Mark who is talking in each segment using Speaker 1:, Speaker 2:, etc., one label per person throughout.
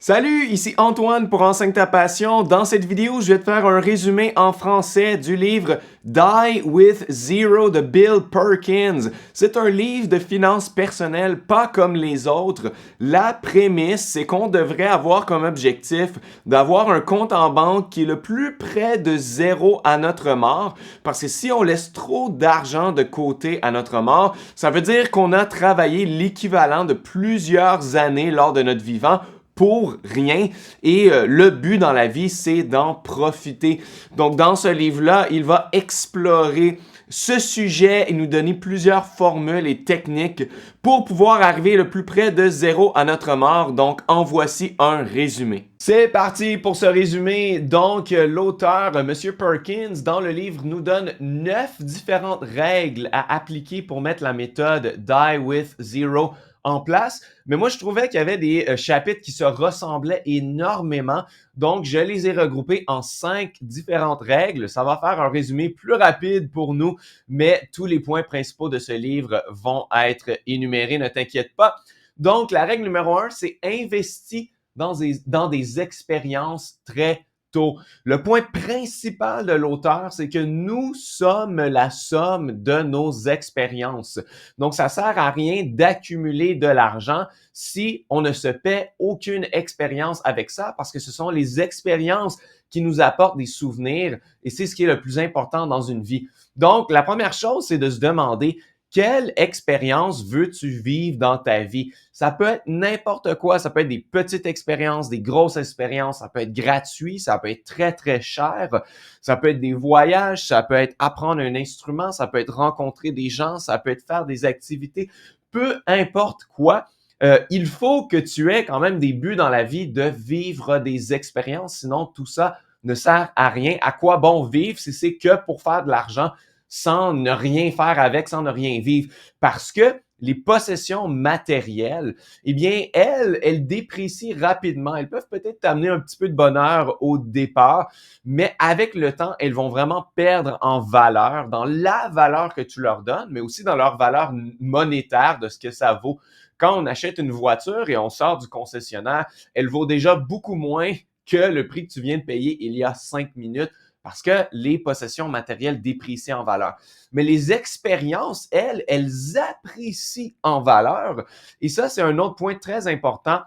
Speaker 1: Salut, ici Antoine pour Enseigne ta passion. Dans cette vidéo, je vais te faire un résumé en français du livre Die with Zero de Bill Perkins. C'est un livre de finances personnelles, pas comme les autres. La prémisse, c'est qu'on devrait avoir comme objectif d'avoir un compte en banque qui est le plus près de zéro à notre mort. Parce que si on laisse trop d'argent de côté à notre mort, ça veut dire qu'on a travaillé l'équivalent de plusieurs années lors de notre vivant pour rien. Et le but dans la vie, c'est d'en profiter. Donc, dans ce livre-là, il va explorer ce sujet et nous donner plusieurs formules et techniques pour pouvoir arriver le plus près de zéro à notre mort. Donc, en voici un résumé. C'est parti pour ce résumé. Donc, l'auteur, M. Perkins, dans le livre, nous donne 9 différentes règles à appliquer pour mettre la méthode Die with Zero en place. Mais moi, je trouvais qu'il y avait des chapitres qui se ressemblaient énormément. Donc, je les ai regroupés en 5 différentes règles. Ça va faire un résumé plus rapide pour nous, mais tous les points principaux de ce livre vont être énumérés, ne t'inquiète pas. Donc, la règle numéro 1, c'est investir dans des expériences très tôt. Le point principal de l'auteur, c'est que nous sommes la somme de nos expériences. Donc, ça sert à rien d'accumuler de l'argent si on ne se paie aucune expérience avec ça, parce que ce sont les expériences qui nous apportent des souvenirs et c'est ce qui est le plus important dans une vie. Donc, la première chose, c'est de se demander quelle expérience veux-tu vivre dans ta vie? Ça peut être n'importe quoi. Ça peut être des petites expériences, des grosses expériences. Ça peut être gratuit. Ça peut être très, très cher. Ça peut être des voyages. Ça peut être apprendre un instrument. Ça peut être rencontrer des gens. Ça peut être faire des activités. Peu importe quoi. Il faut que tu aies quand même des buts dans la vie de vivre des expériences. Sinon, tout ça ne sert à rien. À quoi bon vivre si c'est que pour faire de l'argent sans ne rien faire avec, sans ne rien vivre? Parce que les possessions matérielles, eh bien, elles déprécient rapidement. Elles peuvent peut-être t'amener un petit peu de bonheur au départ, mais avec le temps, elles vont vraiment perdre en valeur, dans la valeur que tu leur donnes, mais aussi dans leur valeur monétaire de ce que ça vaut. Quand on achète une voiture et on sort du concessionnaire, elle vaut déjà beaucoup moins que le prix que tu viens de payer il y a 5 minutes parce que les possessions matérielles déprécient en valeur. Mais les expériences, elles apprécient en valeur. Et ça, c'est un autre point très important.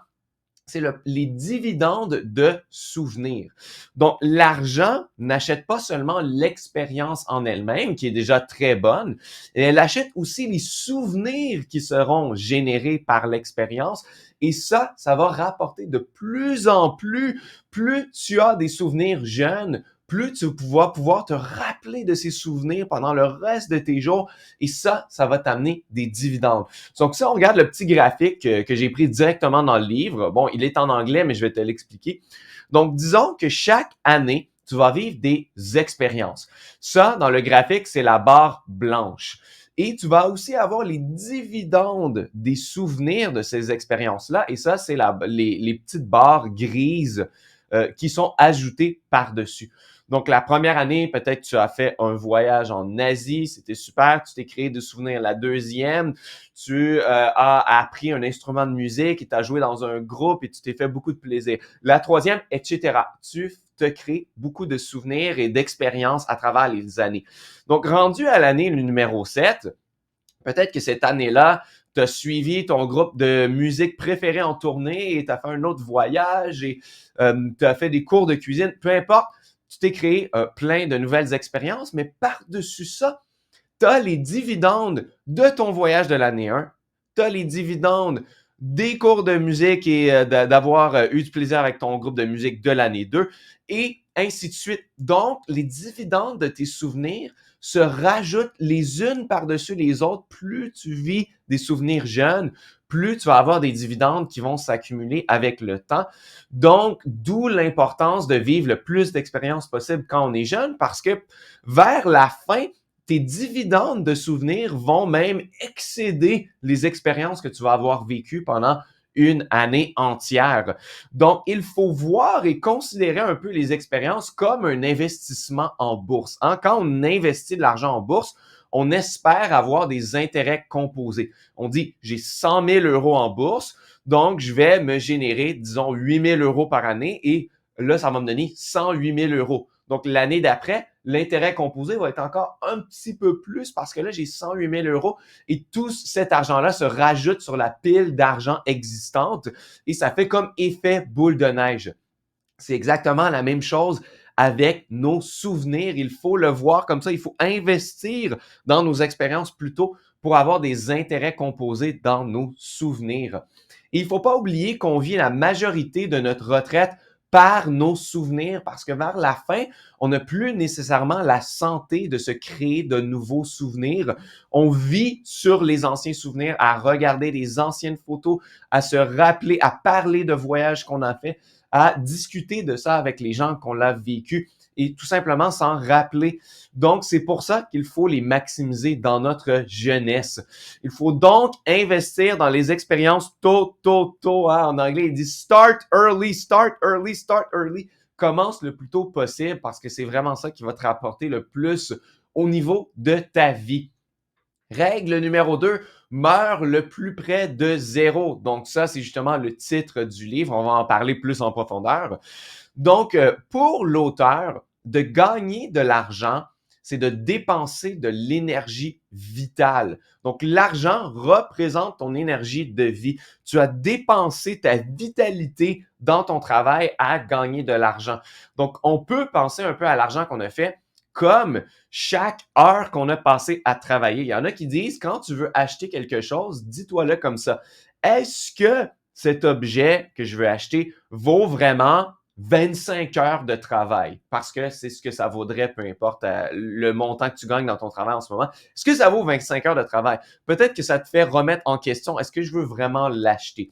Speaker 1: C'est les dividendes de souvenirs. Donc, l'argent n'achète pas seulement l'expérience en elle-même, qui est déjà très bonne, elle achète aussi les souvenirs qui seront générés par l'expérience. Et ça va rapporter de plus en plus. Plus tu as des souvenirs jeunes, plus tu vas pouvoir te rappeler de ces souvenirs pendant le reste de tes jours. Et ça va t'amener des dividendes. Donc, si on regarde le petit graphique que j'ai pris directement dans le livre, bon, il est en anglais, mais je vais te l'expliquer. Donc, disons que chaque année, tu vas vivre des expériences. Ça, dans le graphique, c'est la barre blanche. Et tu vas aussi avoir les dividendes des souvenirs de ces expériences-là. Et ça, c'est les petites barres grises qui sont ajoutées par-dessus. Donc, la première année, peut-être tu as fait un voyage en Asie, c'était super, tu t'es créé des souvenirs. La deuxième, tu as appris un instrument de musique et tu as joué dans un groupe et tu t'es fait beaucoup de plaisir. La troisième, etc. Tu te crées beaucoup de souvenirs et d'expériences à travers les années. Donc, rendu à l'année numéro 7, peut-être que cette année-là, tu as suivi ton groupe de musique préféré en tournée et tu as fait un autre voyage et tu as fait des cours de cuisine, peu importe. Tu t'es créé plein de nouvelles expériences, mais par-dessus ça, tu as les dividendes de ton voyage de l'année 1, tu as les dividendes des cours de musique et d'avoir eu du plaisir avec ton groupe de musique de l'année 2 et ainsi de suite. Donc, les dividendes de tes souvenirs se rajoutent les unes par-dessus les autres. Plus tu vis des souvenirs jeunes, plus tu vas avoir des dividendes qui vont s'accumuler avec le temps. Donc, d'où l'importance de vivre le plus d'expériences possible quand on est jeune, parce que vers la fin, tes dividendes de souvenirs vont même excéder les expériences que tu vas avoir vécues pendant une année entière. Donc, il faut voir et considérer un peu les expériences comme un investissement en bourse. Quand on investit de l'argent en bourse, on espère avoir des intérêts composés. On dit, j'ai 100 000 € en bourse, Donc, je vais me générer, disons, 8 000 € par année et là, ça va me donner 108 000 €. Donc, l'année d'après, l'intérêt composé va être encore un petit peu plus parce que là, j'ai 108 000 € et tout cet argent-là se rajoute sur la pile d'argent existante et ça fait comme effet boule de neige. C'est exactement la même chose avec nos souvenirs. Il faut le voir comme ça. Il faut investir dans nos expériences plutôt pour avoir des intérêts composés dans nos souvenirs. Et il ne faut pas oublier qu'on vit la majorité de notre retraite par nos souvenirs parce que vers la fin, on n'a plus nécessairement la santé de se créer de nouveaux souvenirs. On vit sur les anciens souvenirs, à regarder les anciennes photos, à se rappeler, à parler de voyages qu'on a fait, à discuter de ça avec les gens qu'on l'a vécu et tout simplement s'en rappeler. Donc, c'est pour ça qu'il faut les maximiser dans notre jeunesse. Il faut donc investir dans les expériences tôt. Hein? En anglais, il dit start early, start early, start early. Commence le plus tôt possible parce que c'est vraiment ça qui va te rapporter le plus au niveau de ta vie. Règle numéro 2, meurs le plus près de zéro. Donc ça, c'est justement le titre du livre. On va en parler plus en profondeur. Donc, pour l'auteur, de gagner de l'argent, c'est de dépenser de l'énergie vitale. Donc, l'argent représente ton énergie de vie. Tu as dépensé ta vitalité dans ton travail à gagner de l'argent. Donc, on peut penser un peu à l'argent qu'on a fait comme chaque heure qu'on a passé à travailler. Il y en a qui disent, quand tu veux acheter quelque chose, dis-toi-le comme ça. Est-ce que cet objet que je veux acheter vaut vraiment 25 heures de travail? Parce que c'est ce que ça vaudrait, peu importe le montant que tu gagnes dans ton travail en ce moment. Est-ce que ça vaut 25 heures de travail? Peut-être que ça te fait remettre en question, est-ce que je veux vraiment l'acheter?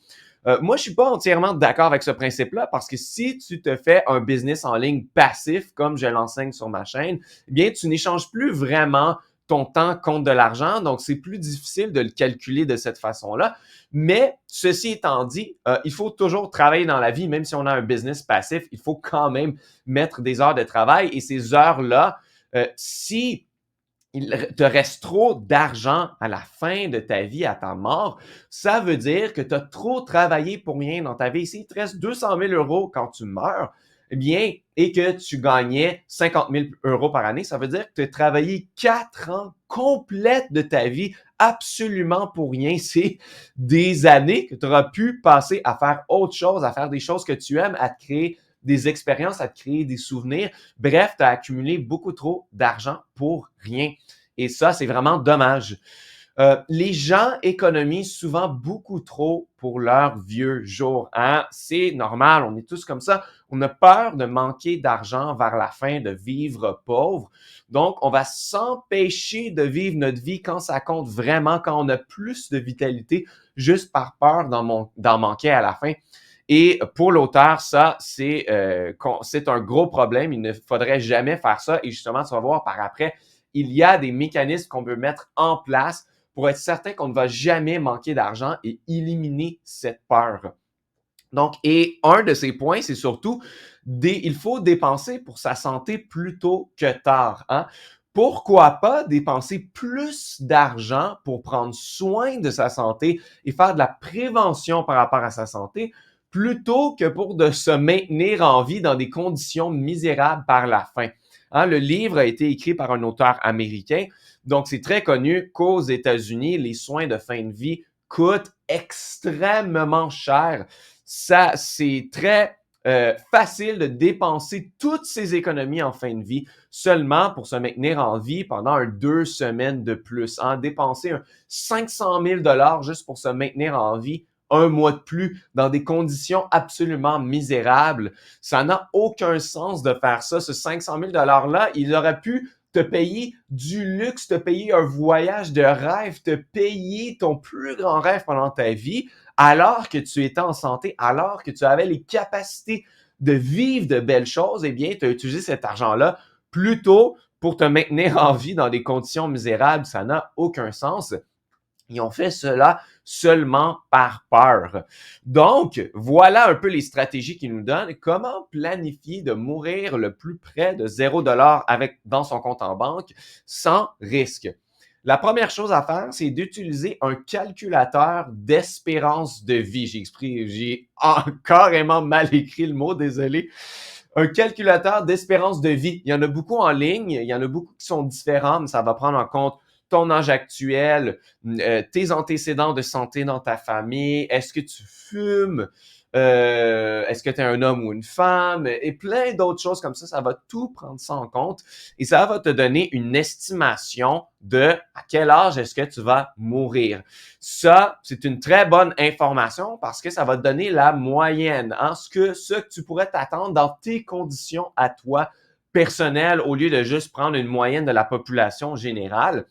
Speaker 1: Moi, je suis pas entièrement d'accord avec ce principe-là parce que si tu te fais un business en ligne passif, comme je l'enseigne sur ma chaîne, eh bien, tu n'échanges plus vraiment ton temps contre de l'argent, donc c'est plus difficile de le calculer de cette façon-là. Mais ceci étant dit, il faut toujours travailler dans la vie, même si on a un business passif, il faut quand même mettre des heures de travail et ces heures-là, si il te reste trop d'argent à la fin de ta vie, à ta mort, ça veut dire que tu as trop travaillé pour rien dans ta vie. S'il te reste 200 000 € quand tu meurs, eh bien, et que tu gagnais 50 000 € par année, ça veut dire que tu as travaillé 4 ans complètes de ta vie absolument pour rien. C'est des années que tu auras pu passer à faire autre chose, à faire des choses que tu aimes, à te créer des expériences, à te créer des souvenirs. Bref, tu as accumulé beaucoup trop d'argent pour rien. Et ça, c'est vraiment dommage. Les gens économisent souvent beaucoup trop pour leurs vieux jours. Hein? C'est normal, on est tous comme ça. On a peur de manquer d'argent vers la fin, de vivre pauvre. Donc, on va s'empêcher de vivre notre vie quand ça compte vraiment, quand on a plus de vitalité, juste par peur d'en manquer à la fin. Et pour l'auteur, ça, c'est un gros problème. Il ne faudrait jamais faire ça. Et justement, tu vas voir par après, il y a des mécanismes qu'on peut mettre en place pour être certain qu'on ne va jamais manquer d'argent et éliminer cette peur. Donc, et un de ces points, c'est surtout, il faut dépenser pour sa santé plus tôt que tard. Hein? Pourquoi pas dépenser plus d'argent pour prendre soin de sa santé et faire de la prévention par rapport à sa santé plutôt que pour de se maintenir en vie dans des conditions misérables par la fin. Hein, le livre a été écrit par un auteur américain, donc c'est très connu qu'aux États-Unis, les soins de fin de vie coûtent extrêmement cher. Ça, c'est très facile de dépenser toutes ses économies en fin de vie seulement pour se maintenir en vie pendant 2 semaines de plus. Hein? Dépenser 500 000 $ juste pour se maintenir en vie un mois de plus dans des conditions absolument misérables. Ça n'a aucun sens de faire ça. Ce 500 000 $-là, il aurait pu te payer du luxe, te payer un voyage de rêve, te payer ton plus grand rêve pendant ta vie, alors que tu étais en santé, alors que tu avais les capacités de vivre de belles choses, eh bien, tu as utilisé cet argent-là plutôt pour te maintenir en vie dans des conditions misérables. Ça n'a aucun sens. Ils ont fait cela seulement par peur. Donc, voilà un peu les stratégies qu'ils nous donnent. Comment planifier de mourir le plus près de 0 $ dans son compte en banque sans risque. La première chose à faire, c'est d'utiliser un calculateur d'espérance de vie. J'ai carrément mal écrit le mot, désolé. Un calculateur d'espérance de vie. Il y en a beaucoup en ligne, il y en a beaucoup qui sont différents, mais ça va prendre en compte ton âge actuel, tes antécédents de santé dans ta famille, est-ce que tu fumes, est-ce que tu es un homme ou une femme, et plein d'autres choses comme ça va tout prendre ça en compte et ça va te donner une estimation de à quel âge est-ce que tu vas mourir. Ça, c'est une très bonne information parce que ça va te donner la moyenne, hein, ce que tu pourrais t'attendre dans tes conditions à toi personnelles au lieu de juste prendre une moyenne de la population générale.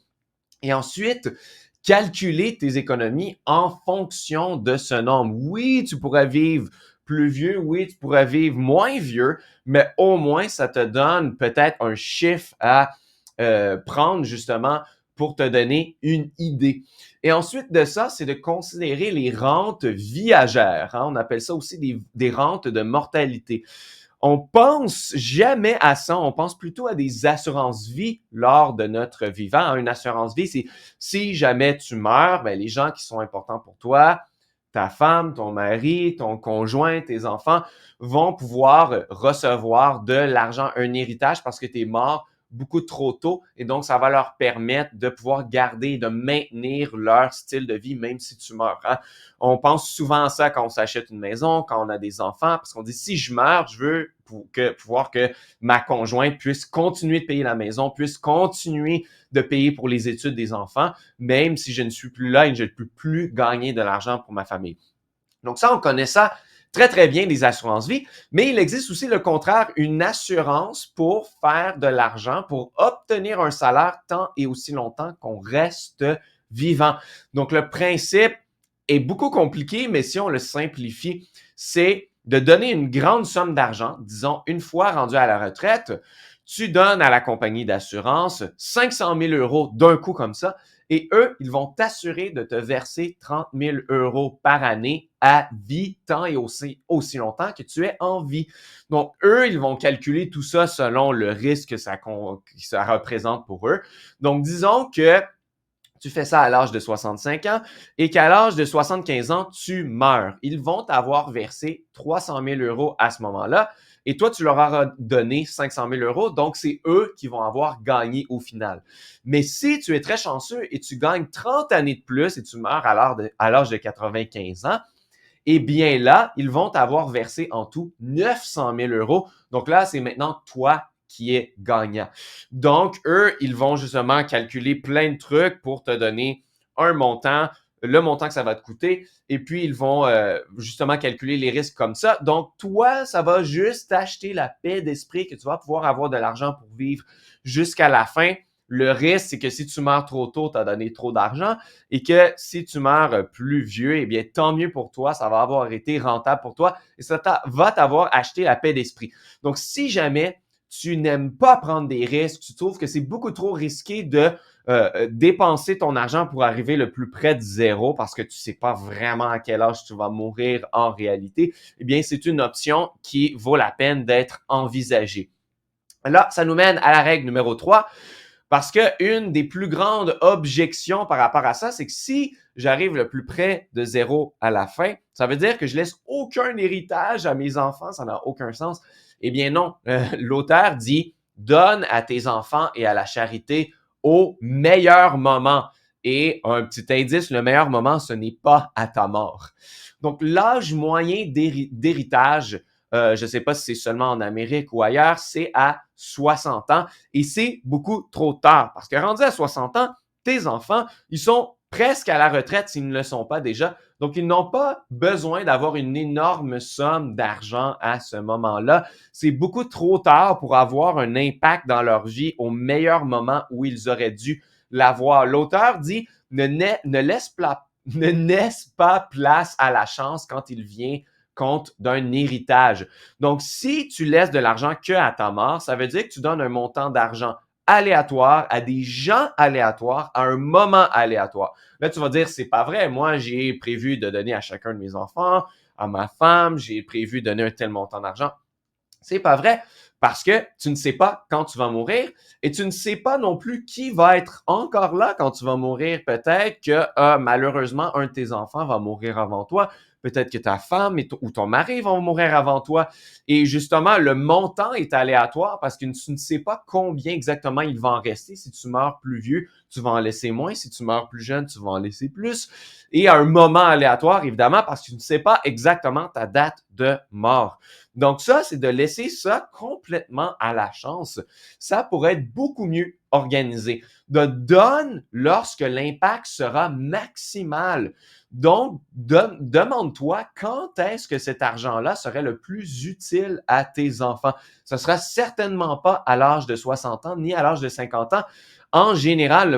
Speaker 1: Et ensuite, calculer tes économies en fonction de ce nombre. Oui, tu pourrais vivre plus vieux, oui, tu pourrais vivre moins vieux, mais au moins, ça te donne peut-être un chiffre à prendre justement pour te donner une idée. Et ensuite de ça, c'est de considérer les rentes viagères, hein. On appelle ça aussi des rentes de mortalité. On pense jamais à ça, on pense plutôt à des assurances-vie lors de notre vivant. Une assurance-vie, c'est si jamais tu meurs, ben, les gens qui sont importants pour toi, ta femme, ton mari, ton conjoint, tes enfants, vont pouvoir recevoir de l'argent, un héritage parce que tu es mort beaucoup trop tôt et donc ça va leur permettre de pouvoir garder, de maintenir leur style de vie même si tu meurs, hein. On pense souvent à ça quand on s'achète une maison, quand on a des enfants, parce qu'on dit si je meurs, je veux pouvoir que ma conjointe puisse continuer de payer la maison, puisse continuer de payer pour les études des enfants, même si je ne suis plus là et que je ne peux plus gagner de l'argent pour ma famille. Donc ça, on connaît ça très, très bien, les assurances-vie, mais il existe aussi le contraire, une assurance pour faire de l'argent, pour obtenir un salaire tant et aussi longtemps qu'on reste vivant. Donc le principe est beaucoup compliqué, mais si on le simplifie, c'est de donner une grande somme d'argent, disons une fois rendu à la retraite, tu donnes à la compagnie d'assurance 500 000 euros d'un coup comme ça, et eux, ils vont t'assurer de te verser 30 000 euros par année à vie, tant et aussi longtemps que tu es en vie. Donc, eux, ils vont calculer tout ça selon le risque que ça représente pour eux. Donc, disons que tu fais ça à l'âge de 65 ans et qu'à l'âge de 75 ans, tu meurs. Ils vont t'avoir versé 300 000 euros à ce moment-là et toi, tu leur auras donné 500 000 euros, donc c'est eux qui vont avoir gagné au final. Mais si tu es très chanceux et tu gagnes 30 années de plus et tu meurs à l'âge de 95 ans, eh bien là, ils vont t'avoir versé en tout 900 000 euros. Donc là, c'est maintenant toi qui es gagnant. Donc, eux, ils vont justement calculer plein de trucs pour te donner un montant, le montant que ça va te coûter, et puis ils vont justement calculer les risques comme ça. Donc, toi, ça va juste t'acheter la paix d'esprit que tu vas pouvoir avoir de l'argent pour vivre jusqu'à la fin. Le risque, c'est que si tu meurs trop tôt, tu as donné trop d'argent et que si tu meurs plus vieux, eh bien, tant mieux pour toi, ça va avoir été rentable pour toi et ça va t'avoir acheté la paix d'esprit. Donc, si jamais tu n'aimes pas prendre des risques, tu trouves que c'est beaucoup trop risqué de dépenser ton argent pour arriver le plus près de zéro parce que tu sais pas vraiment à quel âge tu vas mourir en réalité, eh bien, c'est une option qui vaut la peine d'être envisagée. Là, ça nous mène à la règle numéro 3. Parce qu'une des plus grandes objections par rapport à ça, c'est que si j'arrive le plus près de zéro à la fin, ça veut dire que je laisse aucun héritage à mes enfants, ça n'a aucun sens. Eh bien non, l'auteur dit donne à tes enfants et à la charité au meilleur moment. Et un petit indice, le meilleur moment, ce n'est pas à ta mort. Donc l'âge moyen d'héritage, je ne sais pas si c'est seulement en Amérique ou ailleurs, c'est à 60 ans. Et c'est beaucoup trop tard parce que rendu à 60 ans, tes enfants, ils sont presque à la retraite s'ils ne le sont pas déjà. Donc, ils n'ont pas besoin d'avoir une énorme somme d'argent à ce moment-là. C'est beaucoup trop tard pour avoir un impact dans leur vie au meilleur moment où ils auraient dû l'avoir. L'auteur dit ne laisse pas place à la chance quand il vient compte d'un héritage. Donc, si tu laisses de l'argent que à ta mort, ça veut dire que tu donnes un montant d'argent aléatoire à des gens aléatoires à un moment aléatoire. Là, tu vas dire, c'est pas vrai. Moi, j'ai prévu de donner à chacun de mes enfants, à ma femme, j'ai prévu de donner un tel montant d'argent. C'est pas vrai Parce que tu ne sais pas quand tu vas mourir et tu ne sais pas non plus qui va être encore là quand tu vas mourir. Peut-être que malheureusement, un de tes enfants va mourir avant toi. Peut-être que ta femme ou ton mari vont mourir avant toi. Et justement, le montant est aléatoire parce que tu ne sais pas combien exactement il va en rester. Si tu meurs plus vieux, tu vas en laisser moins. Si tu meurs plus jeune, tu vas en laisser plus. Et à un moment aléatoire, évidemment, parce que tu ne sais pas exactement ta date de mort. Donc ça, c'est de laisser ça complètement à la chance. Ça pourrait être beaucoup mieux organisé. Donne lorsque l'impact sera maximal. Donc, demande-toi quand est-ce que cet argent-là serait le plus utile à tes enfants. Ce sera certainement pas à l'âge de 60 ans ni à l'âge de 50 ans. En général, le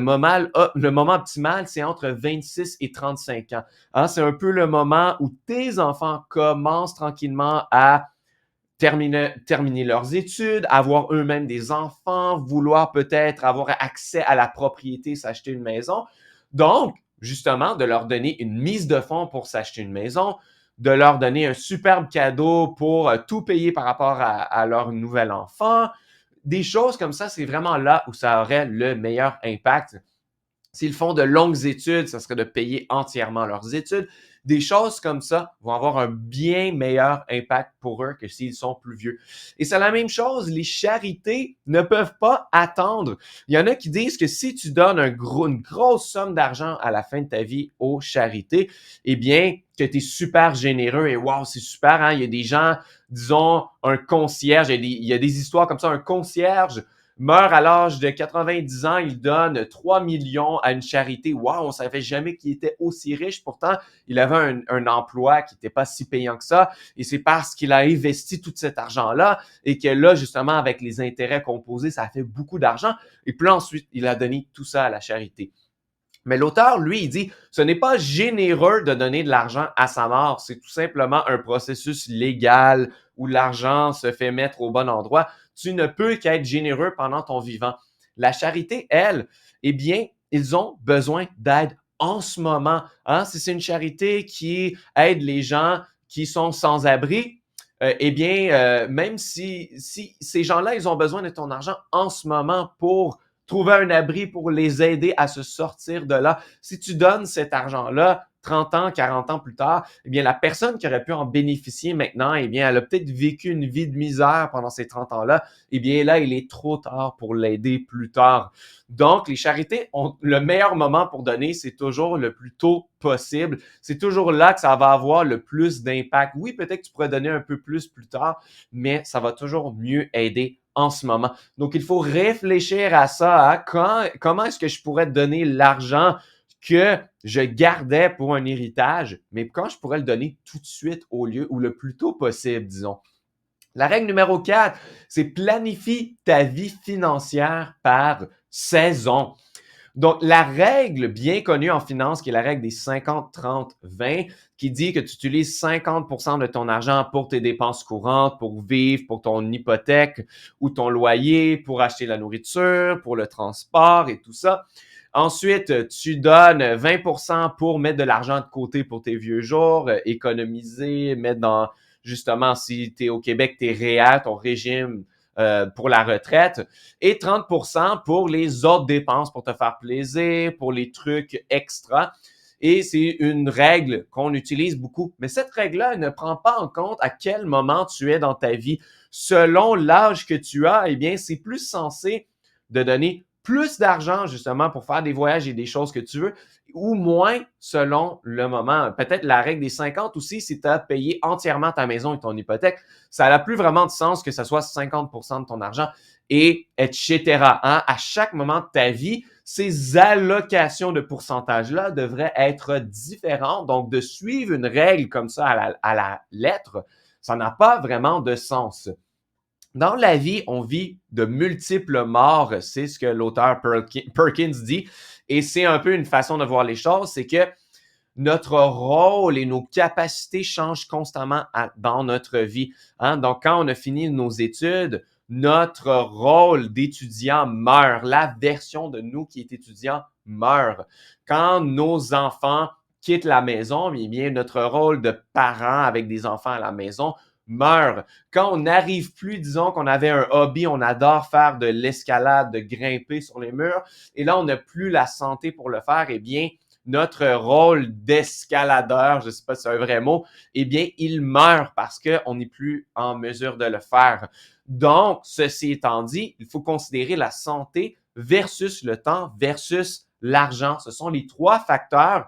Speaker 1: moment optimal, c'est entre 26 et 35 ans. Hein, c'est un peu le moment où tes enfants commencent tranquillement à terminer leurs études, avoir eux-mêmes des enfants, vouloir peut-être avoir accès à la propriété, s'acheter une maison. Donc, justement, de leur donner une mise de fonds pour s'acheter une maison, de leur donner un superbe cadeau pour tout payer par rapport à leur nouvel enfant. Des choses comme ça, c'est vraiment là où ça aurait le meilleur impact. S'ils font de longues études, ça serait de payer entièrement leurs études. Des choses comme ça vont avoir un bien meilleur impact pour eux que s'ils sont plus vieux. Et c'est la même chose, les charités ne peuvent pas attendre. Il y en a qui disent que si tu donnes une grosse somme d'argent à la fin de ta vie aux charités, eh bien, que tu es super généreux et wow, c'est super, hein? Il y a des gens, disons, un concierge, il y a des histoires comme ça, un concierge meurt à l'âge de 90 ans, il donne 3 millions à une charité. Wow, on savait jamais qu'il était aussi riche. Pourtant, il avait un emploi qui n'était pas si payant que ça. Et c'est parce qu'il a investi tout cet argent-là et que là, justement, avec les intérêts composés, ça a fait beaucoup d'argent. Et puis ensuite, il a donné tout ça à la charité. Mais l'auteur, lui, il dit, ce n'est pas généreux de donner de l'argent à sa mort. C'est tout simplement un processus légal où l'argent se fait mettre au bon endroit. Tu ne peux qu'être généreux pendant ton vivant. La charité, elle, eh bien, ils ont besoin d'aide en ce moment. Hein? Si c'est une charité qui aide les gens qui sont sans abri, eh bien, même si ces gens-là, ils ont besoin de ton argent en ce moment pour trouver un abri pour les aider à se sortir de là. Si tu donnes cet argent-là 30 ans, 40 ans plus tard, eh bien, la personne qui aurait pu en bénéficier maintenant, eh bien, elle a peut-être vécu une vie de misère pendant ces 30 ans-là. Eh bien, là, il est trop tard pour l'aider plus tard. Donc, les charités ont le meilleur moment pour donner, c'est toujours le plus tôt possible. C'est toujours là que ça va avoir le plus d'impact. Oui, peut-être que tu pourrais donner un peu plus tard, mais ça va toujours mieux aider en ce moment. Donc, il faut réfléchir à ça, à comment est-ce que je pourrais donner l'argent que je gardais pour un héritage, mais quand je pourrais le donner tout de suite au lieu ou le plus tôt possible, disons. La règle numéro 4, c'est planifie ta vie financière par saison. Donc, la règle bien connue en finance, qui est la règle des 50-30-20, qui dit que tu utilises 50% de ton argent pour tes dépenses courantes, pour vivre, pour ton hypothèque ou ton loyer, pour acheter la nourriture, pour le transport et tout ça. Ensuite, tu donnes 20% pour mettre de l'argent de côté pour tes vieux jours, économiser, mettre dans, justement, si tu es au Québec, tes REER, ton régime pour la retraite, et 30% pour les autres dépenses, pour te faire plaisir, pour les trucs extra. Et c'est une règle qu'on utilise beaucoup. Mais cette règle-là, elle ne prend pas en compte à quel moment tu es dans ta vie. Selon l'âge que tu as, eh bien, c'est plus censé de donner plus d'argent justement pour faire des voyages et des choses que tu veux, ou moins selon le moment. Peut-être la règle des 50 aussi, si tu as payé entièrement ta maison et ton hypothèque, ça n'a plus vraiment de sens que ça soit 50% de ton argent et etc. Hein? À chaque moment de ta vie, ces allocations de pourcentage-là devraient être différentes. Donc, de suivre une règle comme ça à la lettre, ça n'a pas vraiment de sens. Dans la vie, on vit de multiples morts, c'est ce que l'auteur Perkins dit, et c'est un peu une façon de voir les choses, c'est que notre rôle et nos capacités changent constamment dans notre vie. Hein? Donc, quand on a fini nos études, notre rôle d'étudiant meurt. La version de nous qui est étudiant meurt. Quand nos enfants quittent la maison, eh bien, notre rôle de parent avec des enfants à la maison meurt. Quand on n'arrive plus, disons qu'on avait un hobby, on adore faire de l'escalade, de grimper sur les murs, et là, on n'a plus la santé pour le faire, eh bien, notre rôle d'escaladeur, je ne sais pas si c'est un vrai mot, eh bien, il meurt parce qu'on n'est plus en mesure de le faire. Donc, ceci étant dit, il faut considérer la santé versus le temps versus l'argent. Ce sont les trois facteurs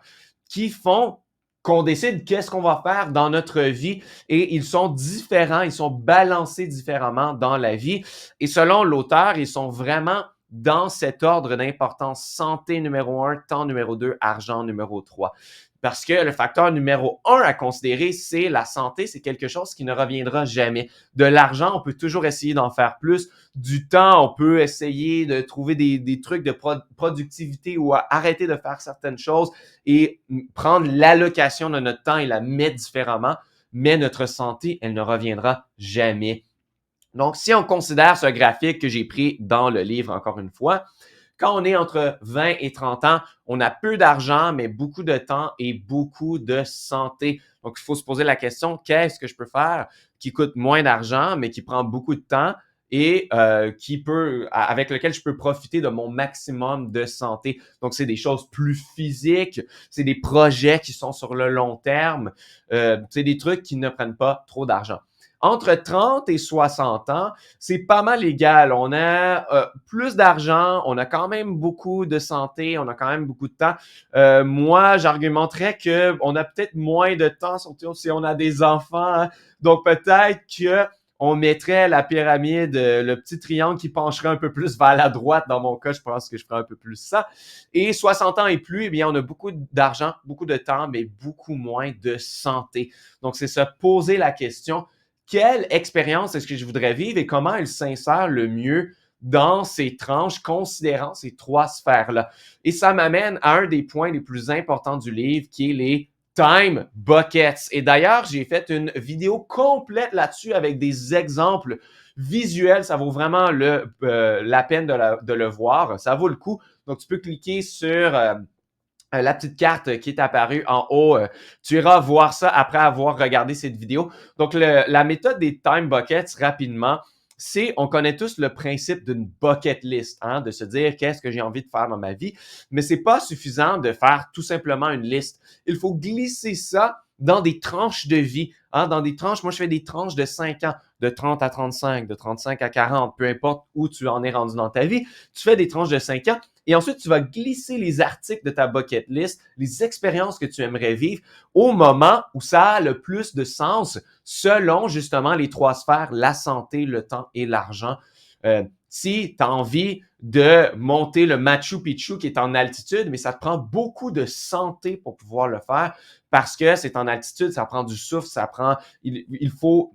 Speaker 1: qui font qu'on décide qu'est-ce qu'on va faire dans notre vie et ils sont différents, ils sont balancés différemment dans la vie. Et selon l'auteur, ils sont vraiment dans cet ordre d'importance: santé numéro 1, temps numéro 2, argent numéro 3. Parce que le facteur numéro 1 à considérer, c'est la santé. C'est quelque chose qui ne reviendra jamais. De l'argent, on peut toujours essayer d'en faire plus. Du temps, on peut essayer de trouver des trucs de productivité ou arrêter de faire certaines choses et prendre l'allocation de notre temps et la mettre différemment. Mais notre santé, elle ne reviendra jamais. Donc, si on considère ce graphique que j'ai pris dans le livre, encore une fois, quand on est entre 20 et 30 ans, on a peu d'argent, mais beaucoup de temps et beaucoup de santé. Donc, il faut se poser la question, qu'est-ce que je peux faire qui coûte moins d'argent, mais qui prend beaucoup de temps et avec lequel je peux profiter de mon maximum de santé. Donc, c'est des choses plus physiques, c'est des projets qui sont sur le long terme, c'est des trucs qui ne prennent pas trop d'argent. Entre 30 et 60 ans, c'est pas mal égal. On a plus d'argent, on a quand même beaucoup de santé, on a quand même beaucoup de temps. Moi, j'argumenterais qu'on a peut-être moins de temps, surtout si on a des enfants. Hein. Donc, peut-être que on mettrait la pyramide, le petit triangle qui pencherait un peu plus vers la droite. Dans mon cas, je pense que je ferais un peu plus ça. Et 60 ans et plus, eh bien, on a beaucoup d'argent, beaucoup de temps, mais beaucoup moins de santé. Donc, c'est se poser la question: quelle expérience est-ce que je voudrais vivre et comment elle s'insère le mieux dans ces tranches, considérant ces trois sphères-là. Et ça m'amène à un des points les plus importants du livre, qui est les time buckets. Et d'ailleurs, j'ai fait une vidéo complète là-dessus avec des exemples visuels. Ça vaut vraiment la peine de le voir. Ça vaut le coup. Donc, tu peux cliquer sur la petite carte qui est apparue en haut. Tu iras voir ça après avoir regardé cette vidéo. Donc, la méthode des time buckets, rapidement, on connaît tous le principe d'une bucket list, hein, de se dire qu'est-ce que j'ai envie de faire dans ma vie, mais c'est pas suffisant de faire tout simplement une liste. Il faut glisser ça dans des tranches de vie, hein, dans des tranches. Moi, je fais des tranches de 5 ans, de 30 à 35, de 35 à 40, peu importe où tu en es rendu dans ta vie. Tu fais des tranches de 5 ans et ensuite, tu vas glisser les articles de ta bucket list, les expériences que tu aimerais vivre au moment où ça a le plus de sens selon justement les trois sphères: la santé, le temps et l'argent. Si tu as envie de monter le Machu Picchu qui est en altitude, mais ça te prend beaucoup de santé pour pouvoir le faire parce que c'est en altitude, ça prend du souffle,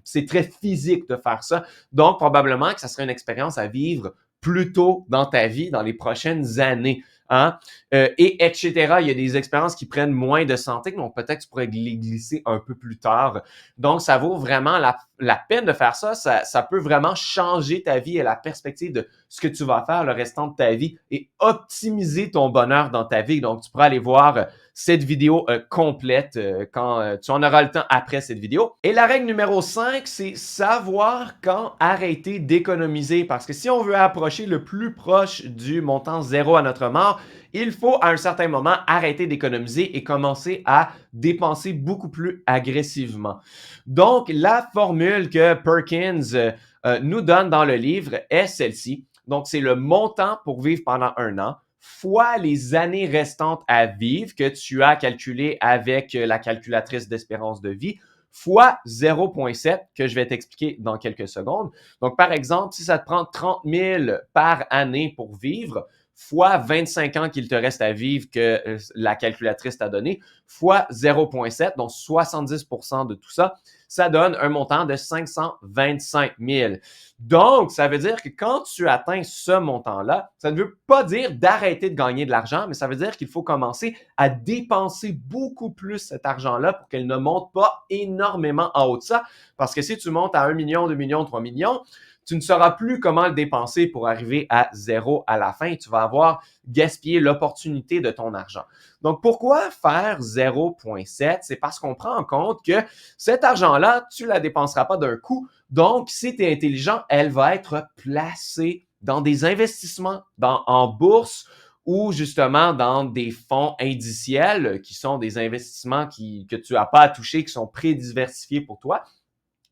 Speaker 1: c'est très physique de faire ça. Donc, probablement que ça serait une expérience à vivre plus tôt dans ta vie, dans les prochaines années. Hein? Et etc. Il y a des expériences qui prennent moins de santé, donc peut-être que tu pourrais les glisser un peu plus tard. Donc, ça vaut vraiment la peine de faire ça. Ça peut vraiment changer ta vie et la perspective de ce que tu vas faire le restant de ta vie et optimiser ton bonheur dans ta vie. Donc, tu pourras aller voir cette vidéo complète quand tu en auras le temps après cette vidéo. Et la règle numéro 5, c'est savoir quand arrêter d'économiser. Parce que si on veut approcher le plus proche du montant zéro à notre mort, il faut à un certain moment arrêter d'économiser et commencer à dépenser beaucoup plus agressivement. Donc, la formule que Perkins nous donne dans le livre est celle-ci. Donc, c'est le montant pour vivre pendant 1 an fois les années restantes à vivre que tu as calculé avec la calculatrice d'espérance de vie, fois 0,7 que je vais t'expliquer dans quelques secondes. Donc, par exemple, si ça te prend 30 000 par année pour vivre, fois 25 ans qu'il te reste à vivre que la calculatrice t'a donné, fois 0,7, donc 70% de tout ça, ça donne un montant de 525 000. Donc, ça veut dire que quand tu atteins ce montant-là, ça ne veut pas dire d'arrêter de gagner de l'argent, mais ça veut dire qu'il faut commencer à dépenser beaucoup plus cet argent-là pour qu'elle ne monte pas énormément en haut de ça. Parce que si tu montes à 1 million, 2 millions, 3 millions, tu ne sauras plus comment le dépenser pour arriver à zéro à la fin. Tu vas avoir gaspillé l'opportunité de ton argent. Donc, pourquoi faire 0,7? C'est parce qu'on prend en compte que cet argent-là, tu ne la dépenseras pas d'un coup. Donc, si tu es intelligent, elle va être placée dans des investissements en bourse ou justement dans des fonds indiciels qui sont des investissements que tu n'as pas à toucher, qui sont prédiversifiés pour toi.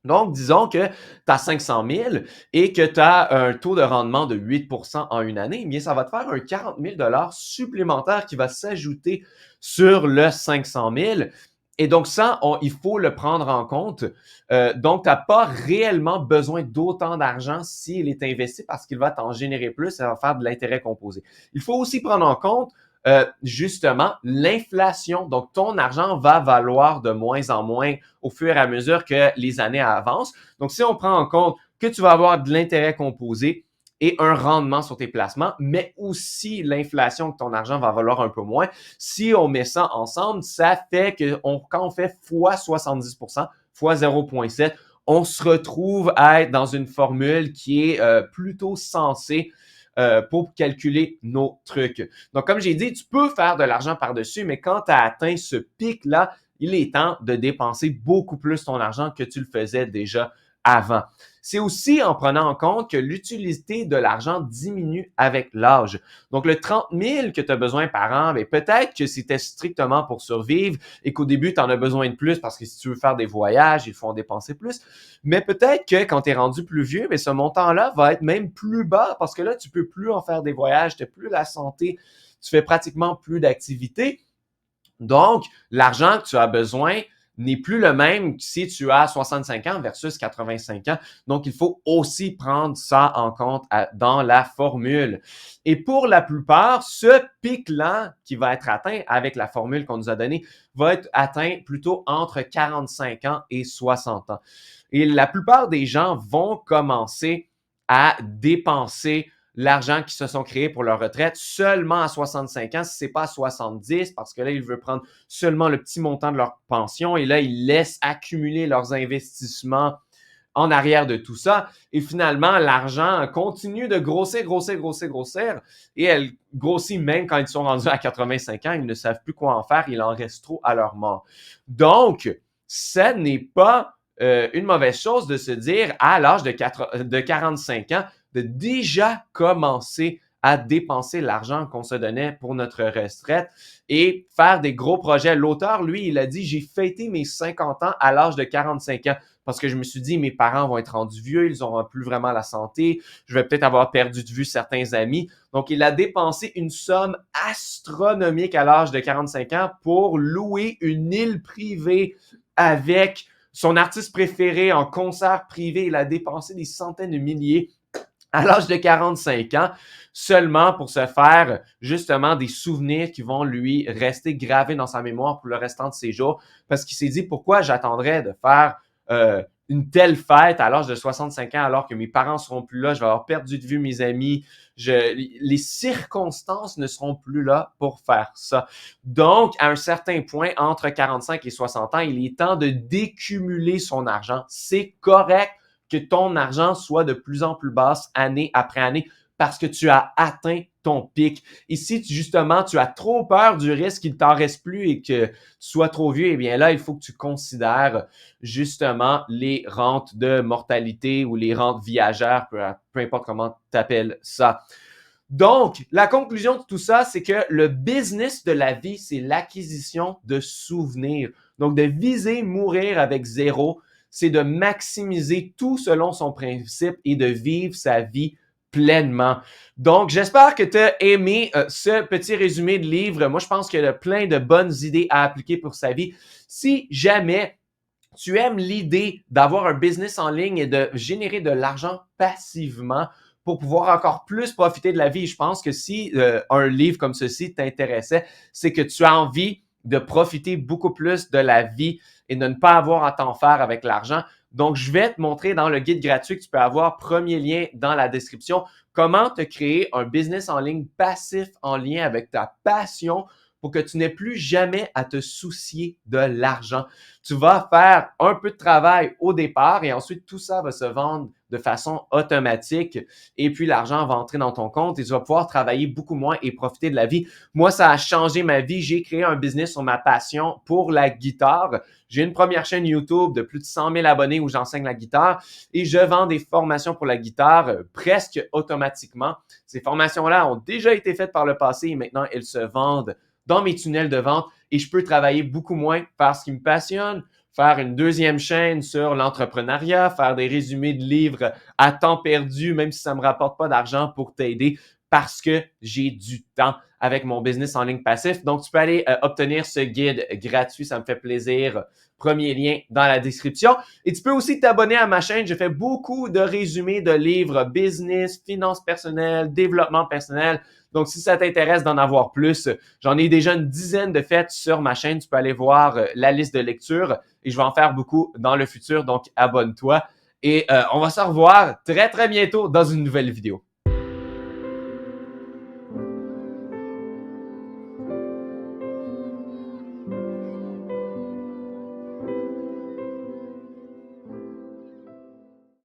Speaker 1: Donc, disons que tu as 500 000 et que tu as un taux de rendement de 8 en une année, bien, ça va te faire un 40 000 supplémentaire qui va s'ajouter sur le 500 000. Et donc, ça, il faut le prendre en compte. Donc, tu n'as pas réellement besoin d'autant d'argent s'il est investi parce qu'il va t'en générer plus, ça va faire de l'intérêt composé. Il faut aussi prendre en compte justement l'inflation. Donc, ton argent va valoir de moins en moins au fur et à mesure que les années avancent. Donc, si on prend en compte que tu vas avoir de l'intérêt composé et un rendement sur tes placements, mais aussi l'inflation que ton argent va valoir un peu moins, si on met ça ensemble, ça fait que quand on fait fois 70%, fois 0,7, on se retrouve à être dans une formule qui est plutôt sensée pour calculer nos trucs. Donc, comme j'ai dit, tu peux faire de l'argent par-dessus, mais quand tu as atteint ce pic-là, il est temps de dépenser beaucoup plus ton argent que tu le faisais déjà avant. C'est aussi en prenant en compte que l'utilité de l'argent diminue avec l'âge. Donc, le 30 000 que tu as besoin par an, bien, peut-être que c'était strictement pour survivre et qu'au début, tu en as besoin de plus parce que si tu veux faire des voyages, il faut en dépenser plus. Mais peut-être que quand tu es rendu plus vieux, bien, ce montant-là va être même plus bas parce que là, tu peux plus en faire des voyages, tu n'as plus la santé, tu fais pratiquement plus d'activités. Donc, l'argent que tu as besoin n'est plus le même si tu as 65 ans versus 85 ans. Donc, il faut aussi prendre ça en compte dans la formule. Et pour la plupart, ce pic-là qui va être atteint avec la formule qu'on nous a donnée va être atteint plutôt entre 45 ans et 60 ans. Et la plupart des gens vont commencer à dépenser l'argent qu'ils se sont créés pour leur retraite seulement à 65 ans, si ce n'est pas à 70, parce que là, ils veulent prendre seulement le petit montant de leur pension et là, ils laissent accumuler leurs investissements en arrière de tout ça. Et finalement, l'argent continue de grossir, et elle grossit même quand ils sont rendus à 85 ans, ils ne savent plus quoi en faire, il en reste trop à leur mort. Donc, ça n'est pas une mauvaise chose de se dire à l'âge de 45 ans, de déjà commencer à dépenser l'argent qu'on se donnait pour notre retraite et faire des gros projets. L'auteur, lui, il a dit, j'ai fêté mes 50 ans à l'âge de 45 ans parce que je me suis dit, mes parents vont être rendus vieux, ils n'auront plus vraiment la santé, je vais peut-être avoir perdu de vue certains amis. Donc, il a dépensé une somme astronomique à l'âge de 45 ans pour louer une île privée avec son artiste préféré en concert privé. Il a dépensé des centaines de milliers à l'âge de 45 ans, seulement pour se faire justement des souvenirs qui vont lui rester gravés dans sa mémoire pour le restant de ses jours, parce qu'il s'est dit pourquoi j'attendrais de faire une telle fête à l'âge de 65 ans alors que mes parents seront plus là, je vais avoir perdu de vue mes amis, les circonstances ne seront plus là pour faire ça. Donc, à un certain point, entre 45 et 60 ans, il est temps de décumuler son argent. C'est correct que ton argent soit de plus en plus basse année après année parce que tu as atteint ton pic. Et si justement tu as trop peur du risque qu'il ne t'en reste plus et que tu sois trop vieux, eh bien là, il faut que tu considères justement les rentes de mortalité ou les rentes viagères, peu importe comment tu appelles ça. Donc, la conclusion de tout ça, c'est que le business de la vie, c'est l'acquisition de souvenirs. Donc, de viser mourir avec zéro, c'est de maximiser tout selon son principe et de vivre sa vie pleinement. Donc, j'espère que tu as aimé ce petit résumé de livre. Moi, je pense qu'il y a plein de bonnes idées à appliquer pour sa vie. Si jamais tu aimes l'idée d'avoir un business en ligne et de générer de l'argent passivement pour pouvoir encore plus profiter de la vie, je pense que si un livre comme ceci t'intéressait, c'est que tu as envie de profiter beaucoup plus de la vie et de ne pas avoir à t'en faire avec l'argent. Donc, je vais te montrer dans le guide gratuit que tu peux avoir, premier lien dans la description, comment te créer un business en ligne passif en lien avec ta passion pour que tu n'aies plus jamais à te soucier de l'argent. Tu vas faire un peu de travail au départ et ensuite tout ça va se vendre de façon automatique et puis l'argent va entrer dans ton compte et tu vas pouvoir travailler beaucoup moins et profiter de la vie. Moi, ça a changé ma vie. J'ai créé un business sur ma passion pour la guitare. J'ai une première chaîne YouTube de plus de 100 000 abonnés où j'enseigne la guitare et je vends des formations pour la guitare presque automatiquement. Ces formations-là ont déjà été faites par le passé et maintenant elles se vendent dans mes tunnels de vente et je peux travailler beaucoup moins faire ce qui me passionne, faire une deuxième chaîne sur l'entrepreneuriat, faire des résumés de livres à temps perdu, même si ça ne me rapporte pas d'argent pour t'aider parce que j'ai du temps avec mon business en ligne passif. Donc, tu peux aller obtenir ce guide gratuit. Ça me fait plaisir. Premier lien dans la description. Et tu peux aussi t'abonner à ma chaîne. Je fais beaucoup de résumés de livres business, finances personnelles, développement personnel. Donc, si ça t'intéresse d'en avoir plus, j'en ai déjà une dizaine de faites sur ma chaîne. Tu peux aller voir la liste de lecture et je vais en faire beaucoup dans le futur. Donc, abonne-toi et on va se revoir très, très bientôt dans une nouvelle vidéo.